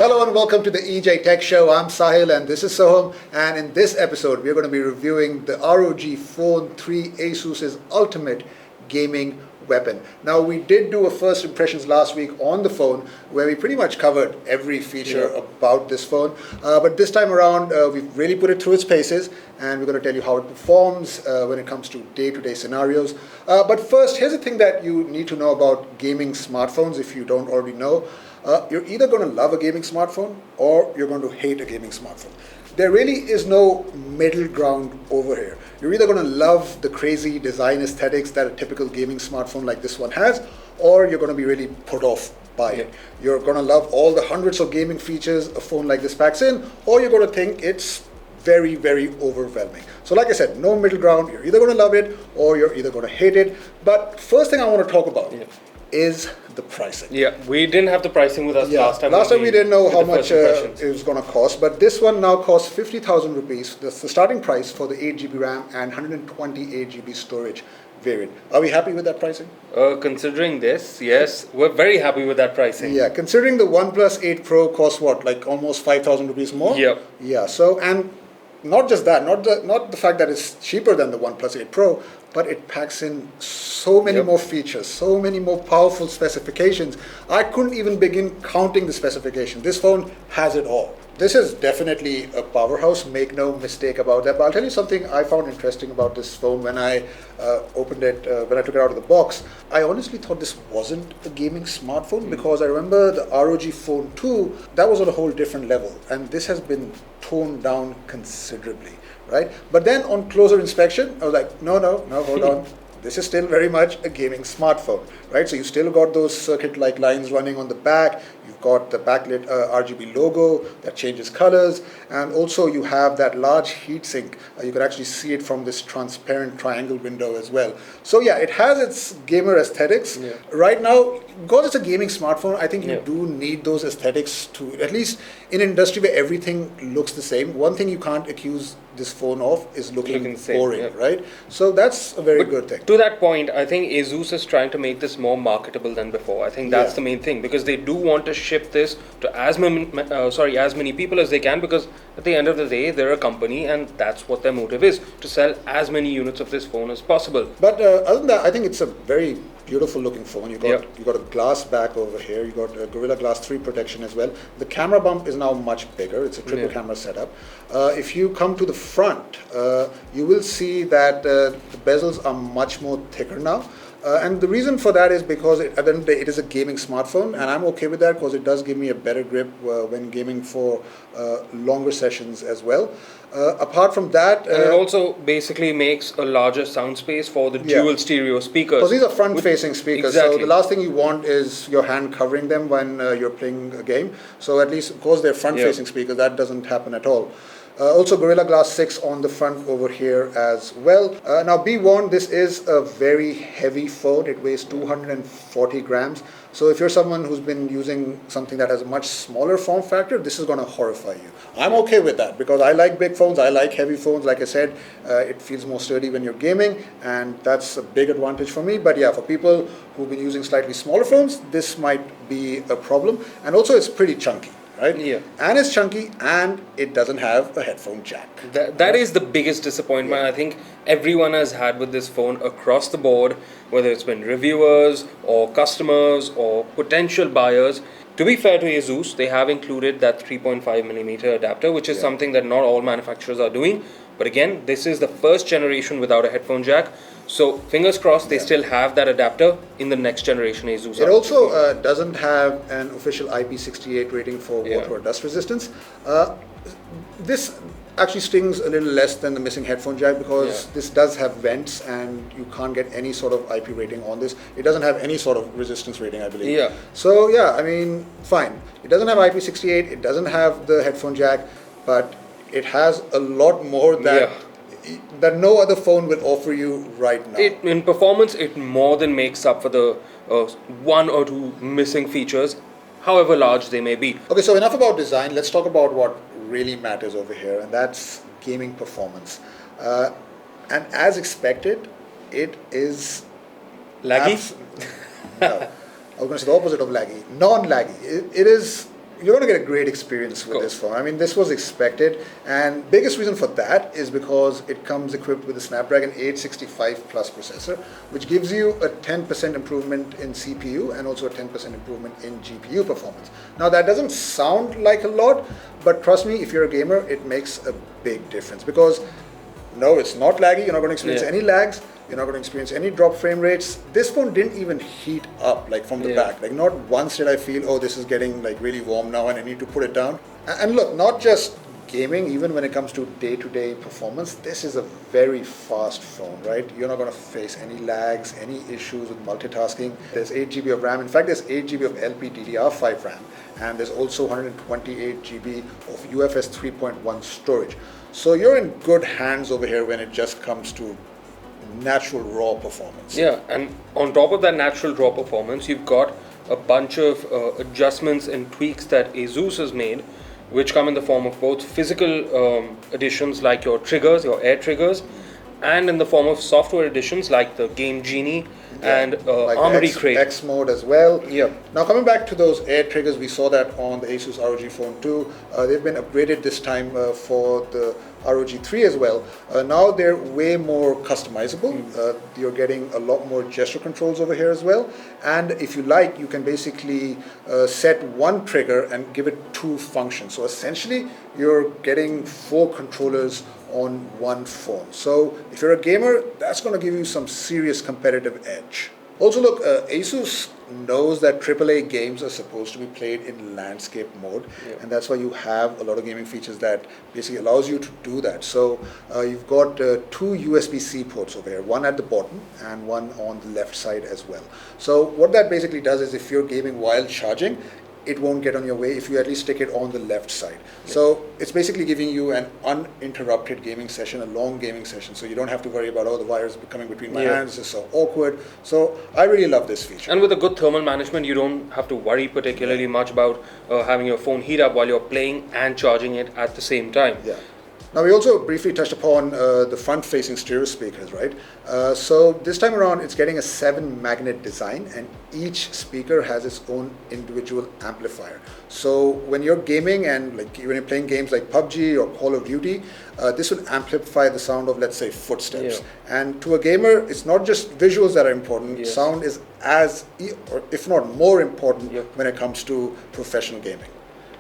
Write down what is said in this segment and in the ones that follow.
Hello and welcome to the EJ Tech Show. I'm Sahil and this is Sohum. And in this episode, we're going to be reviewing the ROG Phone 3, Asus's ultimate gaming weapon. Now, we did do a first impressions last week on the phone where we pretty much covered every feature about this phone. But this time around, we've really put it through its paces and we're going to tell you how it performs when it comes to day-to-day scenarios. But first, here's the thing that you need to know about gaming smartphones if you don't already know. You're either going to love a gaming smartphone or you're going to hate a gaming smartphone. There really is no middle ground over here. You're either going to love the crazy design aesthetics that a typical gaming smartphone like this one has, or you're going to be really put off by it. You're going to love all the hundreds of gaming features a phone like this packs in, or you're going to think it's very, very overwhelming. So like I said, no middle ground. You're either going to love it or you're either going to hate it. But first thing I want to talk about is the pricing. Yeah, we didn't have the pricing with us last time. Last time we didn't know how much it was going to cost, but this one now costs 50,000 rupees. That's the starting price for the 8GB RAM and 128GB storage variant. Are we happy with that pricing? Considering this, yes, we're very happy with that pricing. Yeah, considering the OnePlus 8 Pro costs what, like almost 5,000 rupees more? Yep. Yeah, so, and not just that, not the fact that it's cheaper than the OnePlus 8 Pro, but it packs in so many more features, so many more powerful specifications. I couldn't even begin counting the specifications. This phone has it all. This is definitely a powerhouse, make no mistake about that. But I'll tell you something I found interesting about this phone when I opened it, when I took it out of the box. I honestly thought this wasn't a gaming smartphone because I remember the ROG Phone 2, that was on a whole different level. And this has been toned down considerably, right? But then on closer inspection, I was like, no, hold on. This is still very much a gaming smartphone, right? So you still got those circuit-like lines running on the back. You've got the backlit RGB logo that changes colors. And also you have that large heatsink. You can actually see it from this transparent triangle window as well. So yeah, it has its gamer aesthetics. Yeah. Right now, because it's a gaming smartphone, I think you do need those aesthetics to, at least in an industry where everything looks the same. One thing you can't accuse this phone of is looking boring, right? So that's a very good thing. To that point, I think Asus is trying to make this more marketable than before. I think that's the main thing, because they do want to ship this to as many people as they can, because at the end of the day, they're a company and that's what their motive is, to sell as many units of this phone as possible. But other than that, I think it's a very beautiful looking phone. You got a glass back over here. You got a Gorilla Glass 3 protection as well. The camera bump is now much bigger. It's a triple camera setup. If you come to the front, you will see that the bezels are much more thicker now. And the reason for that is because at the end of the day, it is a gaming smartphone, and I'm okay with that because it does give me a better grip when gaming for longer sessions as well. Apart from that, and it also basically makes a larger sound space for the dual stereo speakers. Because these are front-facing speakers, so the last thing you want is your hand covering them when you're playing a game. So at least because they're front-facing speakers, that doesn't happen at all. Also Gorilla Glass 6 on the front over here as well. Now be warned, this is a very heavy phone. It weighs 240 grams. So if you're someone who's been using something that has a much smaller form factor, this is going to horrify you. I'm okay with that because I like big phones, I like heavy phones. Like I said, it feels more sturdy when you're gaming, and that's a big advantage for me. But yeah, for people who've been using slightly smaller phones, this might be a problem. And also it's pretty chunky. Right? Yeah. And it's chunky and it doesn't have a headphone jack. That is the biggest disappointment I think everyone has had with this phone across the board, whether it's been reviewers or customers or potential buyers. To be fair to Asus, they have included that 3.5mm adapter, which is something that not all manufacturers are doing. But again, this is the first generation without a headphone jack. So fingers crossed they still have that adapter in the next generation Asus. It also doesn't have an official IP68 rating for water or dust resistance. This actually stings a little less than the missing headphone jack because this does have vents and you can't get any sort of IP rating on this. It doesn't have any sort of resistance rating, I believe. Yeah. So yeah, I mean, fine. It doesn't have IP68, it doesn't have the headphone jack, but it has a lot more that no other phone will offer you right now. In performance, it more than makes up for the one or two missing features, however large they may be. Okay, so enough about design. Let's talk about what really matters over here, and that's gaming performance. And as expected, it is laggy. No, I was going to say the opposite of laggy. Non-laggy. It is you're going to get a great experience with this phone. I mean, this was expected, and biggest reason for that is because it comes equipped with the Snapdragon 865 Plus processor, which gives you a 10% improvement in CPU and also a 10% improvement in GPU performance. Now, that doesn't sound like a lot, but trust me, if you're a gamer, it makes a big difference because no, it's not laggy. You're not going to experience any lags. You're not going to experience any drop frame rates. This phone didn't even heat up like from the back. Like not once did I feel, oh, this is getting like really warm now and I need to put it down. And look, not just gaming, even when it comes to day-to-day performance, this is a very fast phone, right? You're not going to face any lags, any issues with multitasking. There's 8 GB of RAM. In fact, there's 8 GB of LPDDR5 RAM. And there's also 128 GB of UFS 3.1 storage. So you're in good hands over here when it just comes to natural raw performance. Yeah, and on top of that natural raw performance, you've got a bunch of adjustments and tweaks that Asus has made, which come in the form of both physical additions like your triggers, your air triggers, and in the form of software additions like the Game Genie and like Armory Crate. X mode as well. Yeah. Now coming back to those air triggers, we saw that on the Asus ROG Phone 2. They've been upgraded this time for the ROG 3 as well. Now they're way more customizable. You're getting a lot more gesture controls over here as well. And if you like, you can basically set one trigger and give it two functions. So essentially, you're getting 4 controllers on one phone. So if you're a gamer, that's going to give you some serious competitive edge. Also look, Asus knows that AAA games are supposed to be played in landscape mode, and that's why you have a lot of gaming features that basically allows you to do that. So you've got 2 USB-C ports over here, one at the bottom and one on the left side as well. So what that basically does is if you're gaming while charging, it won't get on your way if you at least stick it on the left side. So it's basically giving you an uninterrupted gaming session, a long gaming session. So you don't have to worry about, oh, the wires coming between my hands, it's so awkward. So I really love this feature. And with a good thermal management, you don't have to worry particularly much about having your phone heat up while you're playing and charging it at the same time. Yeah. Now we also briefly touched upon the front-facing stereo speakers, right? So this time around, it's getting a 7-magnet design, and each speaker has its own individual amplifier. So when you're gaming and like when you're playing games like PUBG or Call of Duty, this will amplify the sound of, let's say, footsteps. And to a gamer, it's not just visuals that are important. Sound is as, or if not more important, when it comes to professional gaming.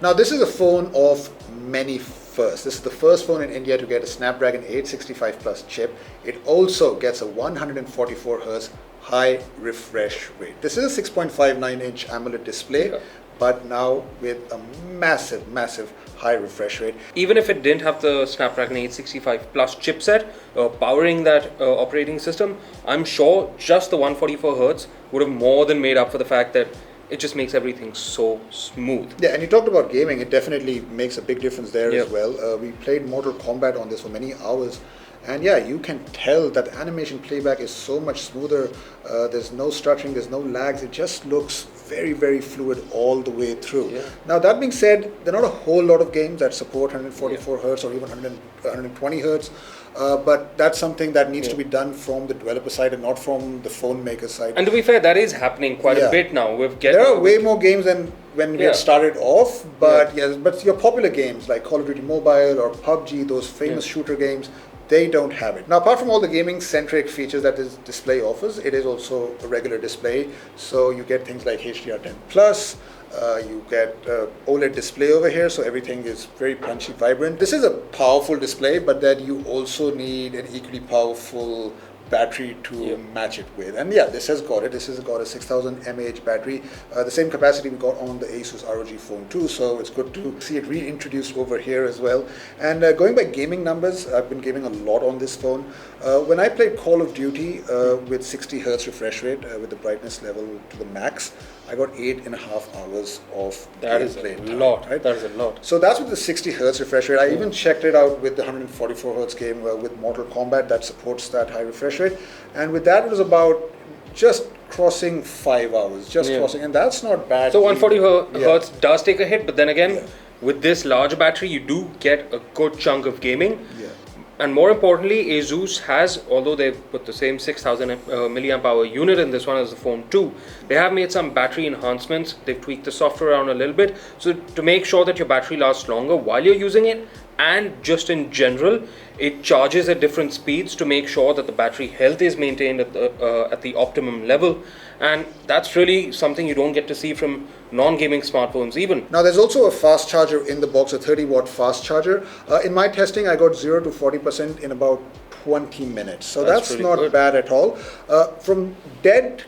Now this is a phone of many firsts. This is the first phone in India to get a Snapdragon 865 Plus chip. It also gets a 144 Hz high refresh rate. This is a 6.59-inch AMOLED display, but now with a massive high refresh rate. Even if it didn't have the Snapdragon 865 Plus chipset powering that operating system, I'm sure just the 144 Hz would have more than made up for the fact that it just makes everything so smooth. Yeah, and you talked about gaming. It definitely makes a big difference there as well. We played Mortal Kombat on this for many hours. And yeah, you can tell that the animation playback is so much smoother. There's no stuttering, there's no lags. It just looks very fluid all the way through. Now that being said, there are not a whole lot of games that support 144 Hz or even 120 Hz. But that's something that needs to be done from the developer side and not from the phone maker side. And to be fair, that is happening quite a bit now. There are way more games than when we had started off, but but your popular games like Call of Duty Mobile or PUBG, those famous shooter games, they don't have it. Now, apart from all the gaming-centric features that this display offers, it is also a regular display. So you get things like HDR10+, you get OLED display over here, so everything is very punchy, vibrant. This is a powerful display, but then you also need an equally powerful battery to match it with. And yeah, this has got it. This has got a 6000 mAh battery, the same capacity we got on the Asus ROG Phone 2, so it's good to see it reintroduced over here as well. And going by gaming numbers, I've been gaming a lot on this phone. When I played Call of Duty with 60 Hz refresh rate with the brightness level to the max, I got 8.5 hours of gameplay time. Right? That is a lot. So that's with the 60 Hz refresh rate. I even checked it out with the 144 Hz game with Mortal Kombat that supports that high refresh rate. And with that, it was about just crossing 5 hours, crossing, and that's not bad. So 140 Hz does take a hit, but then again, with this large battery, you do get a good chunk of gaming. And more importantly, Asus has, although they've put the same 6000 milliamp hour unit in this one as the Phone 2, they have made some battery enhancements. They've tweaked the software around a little bit, so to make sure that your battery lasts longer while you're using it, and just in general, it charges at different speeds to make sure that the battery health is maintained at the optimum level. And that's really something you don't get to see from non-gaming smartphones even. Now there's also a fast charger in the box, a 30-watt fast charger. In my testing, I got 0 to 40% in about 20 minutes. So that's really not good. bad at all. From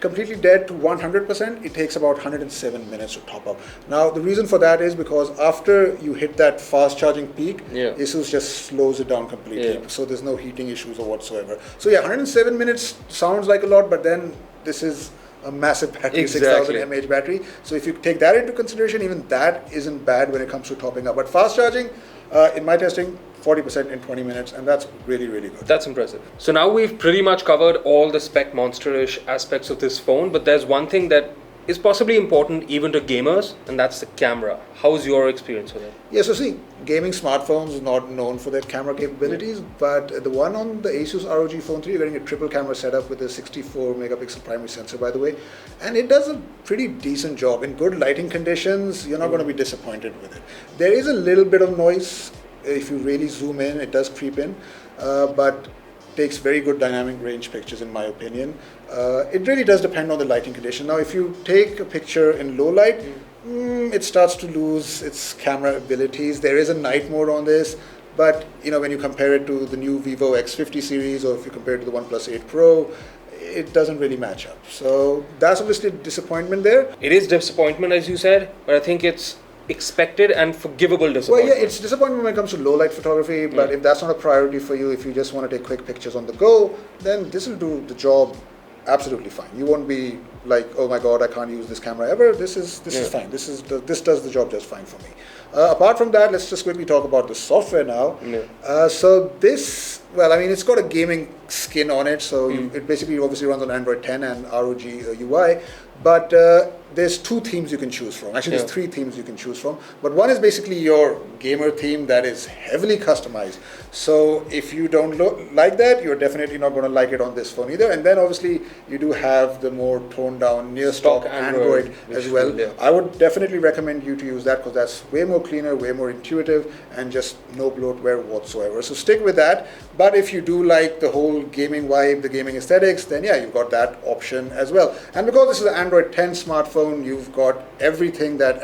completely dead to 100%, it takes about 107 minutes to top up. Now the reason for that is because after you hit that fast charging peak, Asus just slows it down completely. So there's no heating issues or whatsoever. So yeah, 107 minutes sounds like a lot, but then this is a massive battery, 6000 mAh battery. So if you take that into consideration, even that isn't bad when it comes to topping up. But fast charging, in my testing, 40% in 20 minutes, and that's really, really good. That's impressive. So now we've pretty much covered all the spec monsterish aspects of this phone, but there's one thing that is possibly important even to gamers, and that's the camera. How's your experience with it? Yeah, so see, gaming smartphones are not known for their camera capabilities, but the one on the Asus ROG Phone 3, you're getting a triple camera setup with a 64 megapixel primary sensor, by the way, and it does a pretty decent job. In good lighting conditions, you're not going to be disappointed with it. There is a little bit of noise. If you really zoom in, it does creep in, but takes very good dynamic range pictures in my opinion. It really does depend on the lighting condition. Now if you take a picture in low light, it starts to lose its camera abilities. There is a night mode on this, but you know, when you compare it to the new Vivo X50 series, or if you compare it to the OnePlus 8 Pro, it doesn't really match up. So that's obviously a disappointment there. It is disappointment, as you said, but I think it's expected and forgivable disappointment. Well, yeah, it's disappointment when it comes to low light photography, but if that's not a priority for you, if you just want to take quick pictures on the go, then this will do the job absolutely fine. You won't be like, oh my god, I can't use this camera ever. This is fine. This does the job just fine for me. Apart from that, let's just quickly talk about the software now. So this, well, I mean, it's got a gaming skin on it, so it basically obviously runs on Android 10 and ROG UI, but there's two themes you can choose from. Actually, there's three themes you can choose from, but one is basically your gamer theme that is heavily customized. So if you don't like that, you're definitely not going to like it on this phone either. And then obviously you do have the more toned down near stock Android as well. I would definitely recommend you to use that because that's way more cleaner, way more intuitive, and just no bloatware whatsoever. So stick with that. But if you do like the whole gaming vibe, the gaming aesthetics, then yeah, you've got that option as well. And because this is an Android 10 smartphone, you've got everything that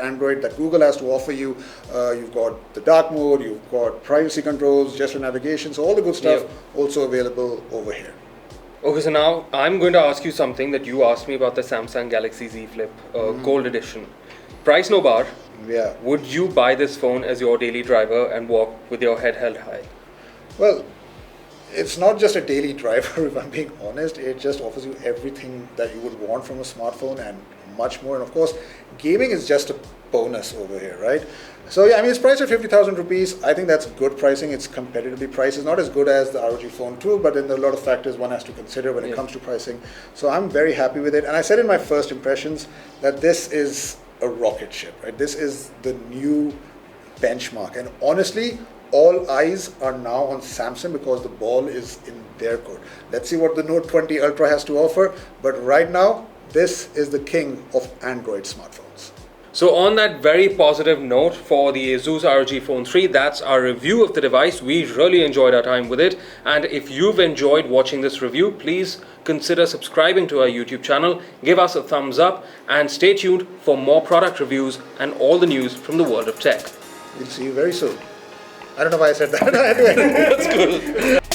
Google has to offer you. You've got the dark mode, you've got privacy controls, gesture navigation, so all the good stuff also available over here. Okay, so now I'm going to ask you something that you asked me about the Samsung Galaxy Z Flip Gold Edition. Price no bar. Yeah. Would you buy this phone as your daily driver and walk with your head held high? Well, it's not just a daily driver, if I'm being honest. It just offers you everything that you would want from a smartphone and much more. And of course, gaming is just a bonus over here, right? So yeah, I mean, it's priced at 50,000 rupees. I think that's good pricing. It's competitively priced. It's not as good as the ROG Phone 2, but then there are a lot of factors one has to consider when it comes to pricing. So I'm very happy with it. And I said in my first impressions that this is a rocket ship, right? This is the new benchmark. And honestly, all eyes are now on Samsung because the ball is in their court. Let's see what the Note 20 Ultra has to offer. But right now, this is the king of Android smartphones. So on that very positive note for the Asus ROG Phone 3, that's our review of the device. We really enjoyed our time with it. And if you've enjoyed watching this review, please consider subscribing to our YouTube channel, give us a thumbs up, and stay tuned for more product reviews and all the news from the world of tech. We'll see you very soon. I don't know why I said that. Anyway. That's cool.